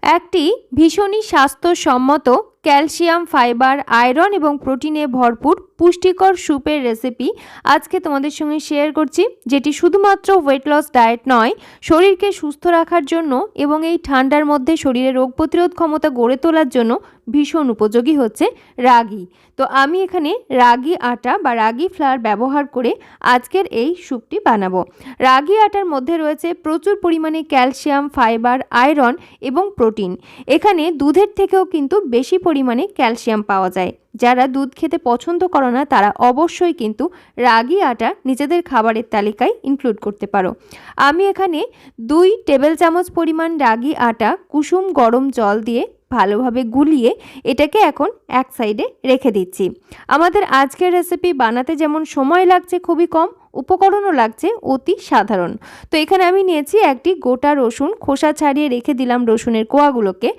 একটি ভীষণই স্বাস্থ্যসম্মত ক্যালসিয়াম, ফাইবার, আয়রন এবং প্রোটিনে ভরপুর পুষ্টিকর স্যুপের রেসিপি আজকে তোমাদের সঙ্গে শেয়ার করছি, যেটি শুধুমাত্র ওয়েট লস ডায়েট নয়, শরীরকে সুস্থ রাখার জন্য এবং এই ঠান্ডার মধ্যে শরীরের রোগ প্রতিরোধ ক্ষমতা গড়ে তোলার জন্য ভীষণ উপযোগী হচ্ছে রাগি। তো আমি এখানে রাগি আটা বা রাগি ফ্লাওয়ার ব্যবহার করে আজকের এই স্যুপটি বানাবো। রাগি আটার মধ্যে রয়েছে প্রচুর পরিমাণে ক্যালসিয়াম, ফাইবার, আয়রন এবং প্রোটিন। এখানে দুধের থেকেও কিন্তু বেশি পরিমাণে ক্যালসিয়াম পাওয়া যায়। যারা দুধ খেতে পছন্দ করে না তারা অবশ্যই কিন্তু রাগি আটা নিজেদের খাবারের তালিকায় ইনক্লুড করতে পারো। আমি এখানে 2 টেবিল চামচ পরিমাণ রাগি আটা কুসুম গরম জল দিয়ে ভালোভাবে গুলিয়ে এটাকে এখন এক সাইডে রেখে দিচ্ছি। আমাদের আজকের রেসিপি বানাতে যেমন সময় লাগছে খুবই কম, উপকরণও লাগছে অতি সাধারণ। তো এখানে আমি নিয়েছি একটি গোটা রসুন, খোসা ছাড়িয়ে রেখে দিলাম রসুনের কোয়াগুলোকে,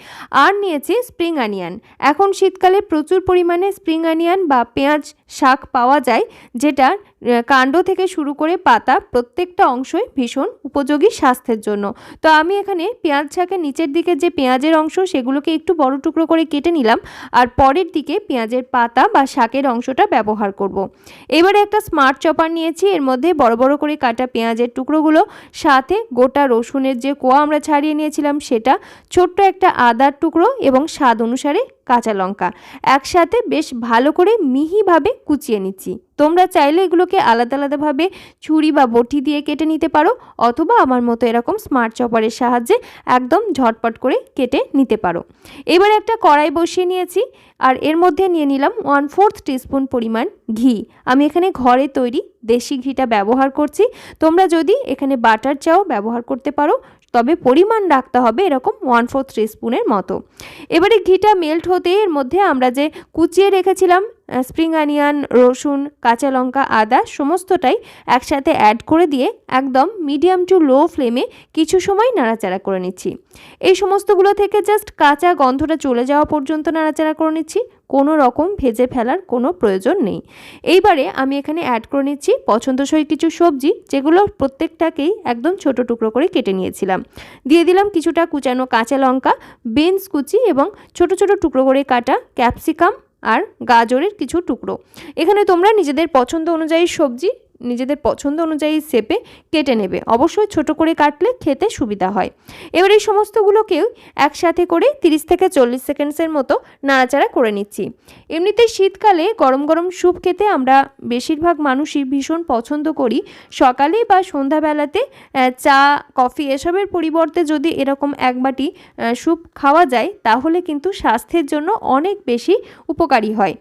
আর নিয়েছি স্প্রিং অনিয়ন। এখন শীতকালে প্রচুর পরিমাণে স্প্রিং অনিয়ন বা পেঁয়াজ শাক পাওয়া যায়, যেটা কাণ্ড থেকে শুরু করে পাতা প্রত্যেকটা অংশই ভীষণ উপযোগী স্বাস্থ্যের জন্য। তো আমি এখানে পেঁয়াজ শাকের নিচের দিকে যে পেঁয়াজের অংশ সেগুলোকে একটু বড় টুকরো করে কেটে নিলাম, আর পরের দিকে পেঁয়াজের পাতা বা শাকের অংশটা ব্যবহার করব। এবারে একটা স্মার্ট চপার নিয়েছি, এর মধ্যে বড় বড় করে কাটা পেঁয়াজের টুকরোগুলো, সাথে গোটা রসুনের যে কোয়া আমরা ছাড়িয়ে নিয়েছিলাম সেটা, ছোট্ট একটা আদার টুকরো এবং স্বাদ অনুসারে কাঁচা লঙ্কা একসাথে বেশ ভালো করে মিহিভাবে কুচিয়ে নিচ্ছি। তোমরা চাইলে এগুলোকে আলাদা আলাদাভাবে ছুরি বা বটি দিয়ে কেটে নিতে পারো, অথবা আমার মতো এরকম স্মার্ট চপারের সাহায্যে একদম ঝটপট করে কেটে নিতে পারো। এবার একটা কড়াই বসিয়ে নিয়েছি, আর এর মধ্যে নিয়ে নিলাম 1/4 টিস্পুন পরিমাণ ঘি। আমি এখানে ঘরে তৈরি দেশি ঘিটা ব্যবহার করছি। তোমরা যদি এখানে বাটার চাও ব্যবহার করতে পারো, তবে পরিমাণ রাখতে হবে এরকম 1/4 টিস্পুনের মতো। এবারে ঘিটা মেল্ট হতে এর মধ্যে আমরা যে কুচিয়ে রেখেছিলাম স্প্রিং অনিয়ন, রসুন, কাঁচা লঙ্কা, আদা সমস্তটাই একসাথে অ্যাড করে দিয়ে একদম মিডিয়াম টু লো ফ্লেমে কিছু সময় নাড়াচাড়া করে নিচ্ছি। এই সমস্তগুলো থেকে জাস্ট কাঁচা গন্ধটা চলে যাওয়া পর্যন্ত নাড়াচাড়া করে নিচ্ছি, কোনো রকম ভেজে ফেলার কোনো প্রয়োজন নেই। এইবারে আমি এখানে অ্যাড করে নিচ্ছি পছন্দসই কিছু সবজি, যেগুলো প্রত্যেকটাকেই একদম ছোট টুকরো করে কেটে নিয়েছিলাম। দিয়ে দিলাম কিছুটা কুচানো কাঁচা লঙ্কা, বিনস কুচি এবং ছোট ছোট টুকরো করে কাটা ক্যাপসিকাম আর গাজরের কিছু টুকরো। এখানে তোমরা নিজেদের পছন্দ অনুযায়ী সবজি নিজেদের পছন্দ অনুযায়ী শেপে কেটে নেবে, অবশ্যই ছোট করে কাটলে খেতে সুবিধা হয়। এবার এই সমস্তগুলোকেও একসাথে করে 30 থেকে 40 সেকেন্ডসের মতো নাড়াচাড়া করে নিচ্ছি। এমনিতে শীতকালে গরম গরম স্যুপ খেতে আমরা বেশিরভাগ মানুষই ভীষণ পছন্দ করি। সকালে বা সন্ধ্যাবেলাতে চা, কফি এসবের পরিবর্তে যদি এরকম এক বাটি স্যুপ খাওয়া যায় তাহলে কিন্তু স্বাস্থ্যের জন্য অনেক বেশি উপকারী হয়।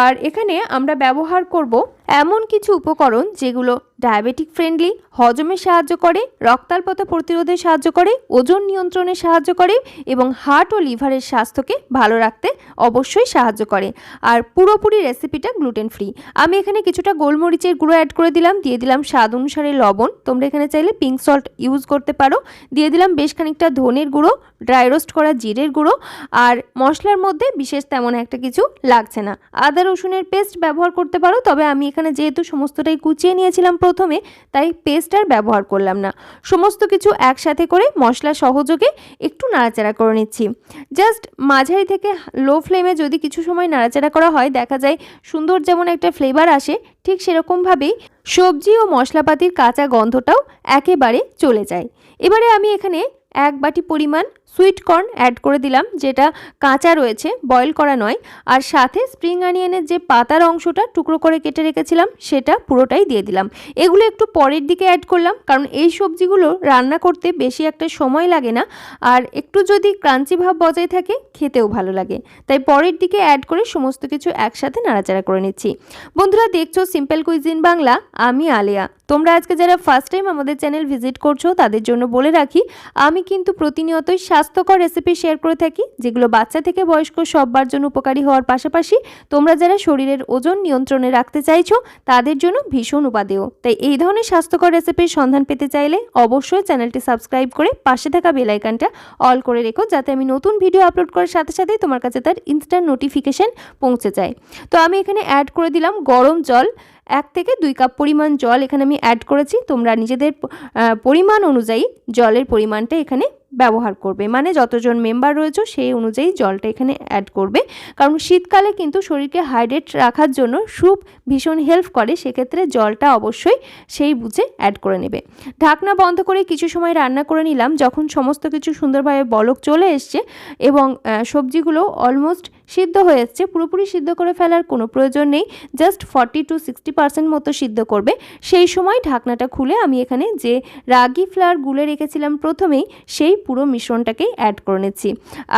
আর এখানে আমরা ব্যবহার করব এমন কিছু উপকরণ যেগুলো ডায়াবেটিক ফ্রেন্ডলি, হজমে সাহায্য করে, রক্তাল্পতা প্রতিরোধে সাহায্য করে, ওজন নিয়ন্ত্রণে সাহায্য করে এবং হার্ট ও লিভারের স্বাস্থ্যকে ভালো রাখতে অবশ্যই সাহায্য করে। আর পুরোপুরি রেসিপিটা গ্লুটেন ফ্রি। আমি এখানে কিছুটা গোলমরিচের গুঁড়ো অ্যাড করে দিলাম, দিয়ে দিলাম স্বাদ অনুসারে লবণ, তোমরা এখানে চাইলে পিঙ্ক সল্ট ইউজ করতে পারো, দিয়ে দিলাম বেশ খানিকটা ধনের গুঁড়ো, ড্রাই রোস্ট করা জিরের গুঁড়ো, আর মশলার মধ্যে বিশেষ তেমন একটা কিছু লাগছে না। আদা রসুনের পেস্ট ব্যবহার করতে পারো, তবে আমি এখানে যেহেতু সমস্তটাই কুচিয়ে নিয়েছিলাম প্রথমে, তাই পেস্ট আর ব্যবহার করলাম না। সমস্ত কিছু একসাথে করে মশলা সহযোগে একটু নাড়াচাড়া করে নিচ্ছি। জাস্ট মাঝারি থেকে লো ফ্লেমে যদি কিছু সময় নাড়াচাড়া করা হয়, দেখা যায় সুন্দর যেমন একটা ফ্লেভার আসে, ঠিক সেরকমভাবেই সবজি ও মশলাপাতির কাঁচা গন্ধটাও একেবারে চলে যায়। এবারে আমি এখানে 1 বাটি পরিমাণ সুইট কর্ন অ্যাড করে দিলাম, যেটা কাঁচা রয়েছে, বয়েল করা নয়, আর সাথে স্প্রিং অনিয়নের যে পাতার অংশটা টুকরো করে কেটে রেখেছিলাম সেটা পুরোটাই দিয়ে দিলাম। এগুলো একটু পরের দিকে অ্যাড করলাম, কারণ এই সবজিগুলো রান্না করতে বেশি একটা সময় লাগে না, আর একটু যদি ক্রাঞ্চি ভাব বজায় থাকে খেতেও ভালো লাগে, তাই পরের দিকে অ্যাড করে সমস্ত কিছু একসাথে নাড়াচাড়া করে নিচ্ছি। বন্ধুরা, দেখছো সিম্পল কুইজিন বাংলা, আমি আলেয়া। তোমরা আজকে যারা ফার্স্ট টাইম আমাদের চ্যানেল ভিজিট করছো তাদের জন্য বলে রাখি, আমি কিন্তু প্রতিনিয়তই স্বাস্থ্যকর রেসিপি শেয়ার করে থাকি, যেগুলো বাচ্চা থেকে বয়স্ক সবার জন্য উপকারী হওয়ার পাশাপাশি তোমরা যারা শরীরের ওজন নিয়ন্ত্রণে রাখতে চাইছো তাদের জন্য ভীষণ উপাদেয়। তাই এই ধরনের স্বাস্থ্যকর রেসিপির সন্ধান পেতে চাইলে অবশ্যই চ্যানেলটি সাবস্ক্রাইব করে পাশে থাকা বেল আইকনটা অল করে রেখো, যাতে আমি নতুন ভিডিও আপলোড করার সাথে সাথেই তোমার কাছে তার ইনস্ট্যান্ট নোটিফিকেশন পৌঁছে যায়। তো আমি এখানে অ্যাড করে দিলাম গরম জল, 1 থেকে 2 কাপ পরিমাণ জল এখানে আমি অ্যাড করেছি। তোমরা নিজেদের পরিমাণ অনুযায়ী জলের পরিমাণটা এখানে ব্যবহার করবে, মানে যতজন মেম্বার রয়েছে সেই অনুযায়ী জলটা এখানে অ্যাড করবে। কারণ শীতকালে কিন্তু শরীরকে হাইড্রেট রাখার জন্য স্যুপ ভীষণ হেল্প করে, সেক্ষেত্রে জলটা অবশ্যই সেই বুঝে অ্যাড করে নেবে। ঢাকনা বন্ধ করে কিছু সময় রান্না করে নিলাম। যখন সমস্ত কিছু সুন্দরভাবে বলক চলে এসছে এবং সবজিগুলো অলমোস্ট সিদ্ধ হয়ে এসছে, পুরোপুরি সিদ্ধ করে ফেলার কোনো প্রয়োজন নেই, জাস্ট 40 to 60% মতো সিদ্ধ করবে। সেই সময় ঢাকনাটা খুলে আমি এখানে যে রাগি ফ্লাওয়ার গুলে রেখেছিলাম প্রথমেই, সেই পুরো মিশ্রণটাকেই অ্যাড করে নিচ্ছি।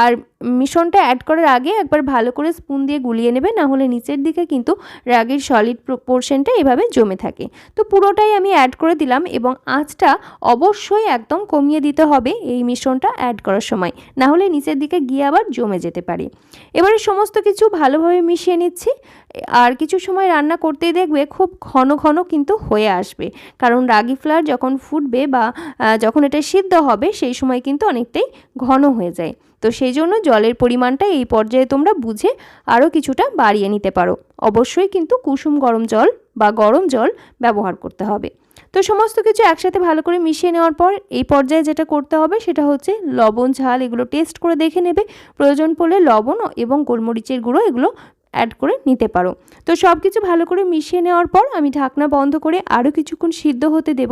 আর মিশ্রণটা অ্যাড করার আগে একবার ভালো করে স্পুন দিয়ে গুলিয়ে নেবে, না হলে নিচের দিকে কিন্তু রাগির সলিড পোর্শনটা এভাবে জমে থাকে। তো পুরোটাই আমি অ্যাড করে দিলাম এবং আঁচটা অবশ্যই একদম কমিয়ে দিতে হবে এই মিশ্রণটা অ্যাড করার সময়, না হলে নিচের দিকে গিয়ে আবার জমে যেতে পারে। এবারে সমস্ত কিছু ভালোভাবে মিশিয়ে নিচ্ছি। আর কিছু সময় রান্না করতেই দেখবে খুব ঘন ঘন কিন্তু হয়ে আসবে, কারণ রাগি ফ্লাওয়ার যখন ফুটবে বা যখন এটা সিদ্ধ হবে সেই সময় কিন্তু অনেকটাই ঘন হয়ে যায়। তো সেই জন্য জলের পরিমাণটা এই পর্যায়ে তোমরা বুঝে আরও কিছুটা বাড়িয়ে নিতে পারো। অবশ্যই কিন্তু কুসুম গরম জল বা গরম জল ব্যবহার করতে হবে। তো সমস্ত কিছু একসাথে ভালো করে মিশিয়ে নেওয়ার পর এই পর্যায়ে যেটা করতে হবে সেটা হচ্ছে লবণ ঝাল এগুলো টেস্ট করে দেখে নেবে। প্রয়োজন পড়লে লবণ এবং গোলমরিচের গুঁড়ো এগুলো অ্যাড করে নিতে পারো। তো সব কিছু ভালো করে মিশিয়ে নেওয়ার পর আমি ঢাকনা বন্ধ করে আরও কিছুক্ষণ সিদ্ধ হতে দেব,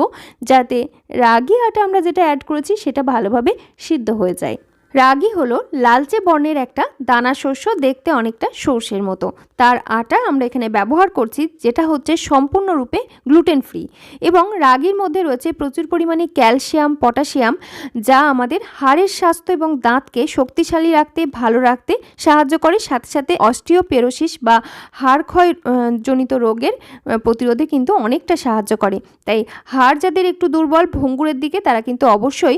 যাতে রাগি আটা আমরা যেটা অ্যাড করেছি সেটা ভালোভাবে সিদ্ধ হয়ে যায়। রাগি হলো লালচে বর্ণের একটা দানা শস্য, দেখতে অনেকটা সর্ষের মতো। তার আটা আমরা এখানে ব্যবহার করছি, যেটা হচ্ছে সম্পূর্ণরূপে গ্লুটেন ফ্রি এবং রাগির মধ্যে রয়েছে প্রচুর পরিমাণে ক্যালসিয়াম, পটাশিয়াম, যা আমাদের হাড়ের স্বাস্থ্য এবং দাঁতকে শক্তিশালী রাখতে, ভালো রাখতে সাহায্য করে। সাথে সাথে অস্টিওপোরোসিস বা হাড় ক্ষয় জনিত রোগের প্রতিরোধে কিন্তু অনেকটা সাহায্য করে। তাই হাড় যাদের একটু দুর্বল, ভঙ্গুরের দিকে, তারা কিন্তু অবশ্যই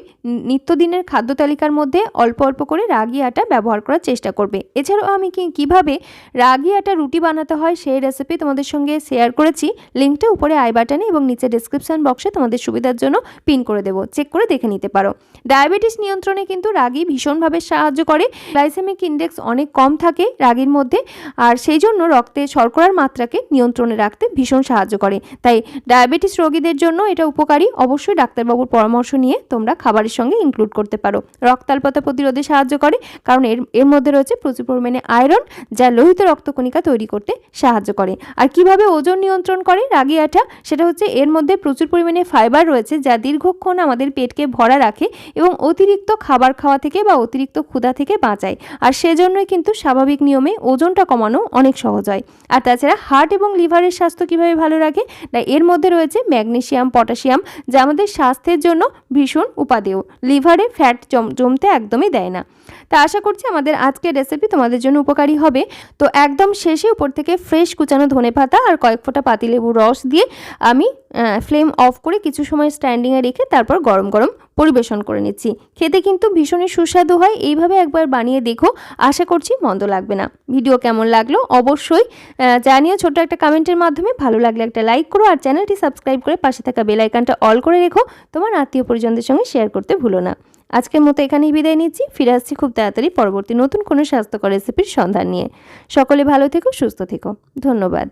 নিত্যদিনের খাদ্য তালিকার মধ্যে অল্প অল্প করে রাগি আটা ব্যবহার করার চেষ্টা করবে। এছাড়াও আমি কিভাবে রাগি আটা রুটি বানাতে হয় সেই রেসিপি তোমাদের সঙ্গে শেয়ার করেছি। লিঙ্কটা উপরে আই বাটনে এবং নিচে ডেসক্রিপশন বক্সে তোমাদের সুবিধার জন্য পিন করে দেবো, চেক করে দেখে নিতে পারো। ডায়াবেটিস নিয়ন্ত্রণে কিন্তু রাগি ভীষণভাবে সাহায্য করে। গ্লাইসেমিক ইন্ডেক্স অনেক কম থাকে রাগির মধ্যে, আর সেই জন্য রক্তে শর্করার মাত্রাকে নিয়ন্ত্রণে রাখতে ভীষণ সাহায্য করে। তাই ডায়াবেটিস রোগীদের জন্য এটা উপকারী। অবশ্যই ডাক্তারবাবুর পরামর্শ নিয়ে তোমরা খাবারের সঙ্গে ইনক্লুড করতে পারো। রক্তাল্পতা প্রতিরোধে সাহায্য করে, কারণ এর মধ্যে রয়েছে প্রচুর পরিমাণে আয়রন, যা লোহিত রক্তকণিকা তৈরি করতে সাহায্য করে। আর কিভাবে ওজন নিয়ন্ত্রণ করে রাগি আটা, সেটা হচ্ছে এর মধ্যে প্রচুর পরিমাণে ফাইবার রয়েছে, যা দীর্ঘক্ষণ আমাদের পেটকে ভরা রাখে এবং অতিরিক্ত খাবার খাওয়া থেকে বা অতিরিক্ত ক্ষুধা থেকে বাঁচায়। আর সেজন্যই কিন্তু স্বাভাবিক নিয়মে ওজনটা কমানো অনেক সহজ হয়। আর তাছাড়া হার্ট এবং লিভারের স্বাস্থ্য কিভাবে ভালো রাখে, তাই এর মধ্যে রয়েছে ম্যাগনেসিয়াম, পটাশিয়াম, যা আমাদের স্বাস্থ্যের জন্য ভীষণ উপাদেয়। লিভারে ফ্যাট জমতে একদমই দেয় না। তা আশা করছি আমাদের আজকের রেসিপি তোমাদের জন্য উপকারী হবে। তো একদম শেষে উপর থেকে ফ্রেশ কুচানো ধনেপাতা আর কয়েক ফোঁটা পাতিলেবুর রস দিয়ে আমি ফ্লেম অফ করে কিছু সময় স্ট্যান্ডিংয়ে রেখে তারপর গরম গরম পরিবেশন করে নিচ্ছি। খেতে কিন্তু ভীষণই সুস্বাদু হয়। এইভাবে একবার বানিয়ে দেখো, আশা করছি মন্দ লাগবে না। ভিডিও কেমন লাগলো অবশ্যই জানিও ছোট্ট একটা কমেন্টের মাধ্যমে। ভালো লাগলে একটা লাইক করো আর চ্যানেলটি সাবস্ক্রাইব করে পাশে থাকা বেল আইকনটা অল করে রেখো। তোমার আত্মীয় পরিজনদের সঙ্গে শেয়ার করতে ভুলো না। আজকের মতো এখানেই বিদায় নিচ্ছি। ফিরে আসছি খুব তাড়াতাড়ি পরবর্তী নতুন কোনো স্বাস্থ্যকর রেসিপির সন্ধান নিয়ে। সকলে ভালো থেকো, সুস্থ থেকো। ধন্যবাদ।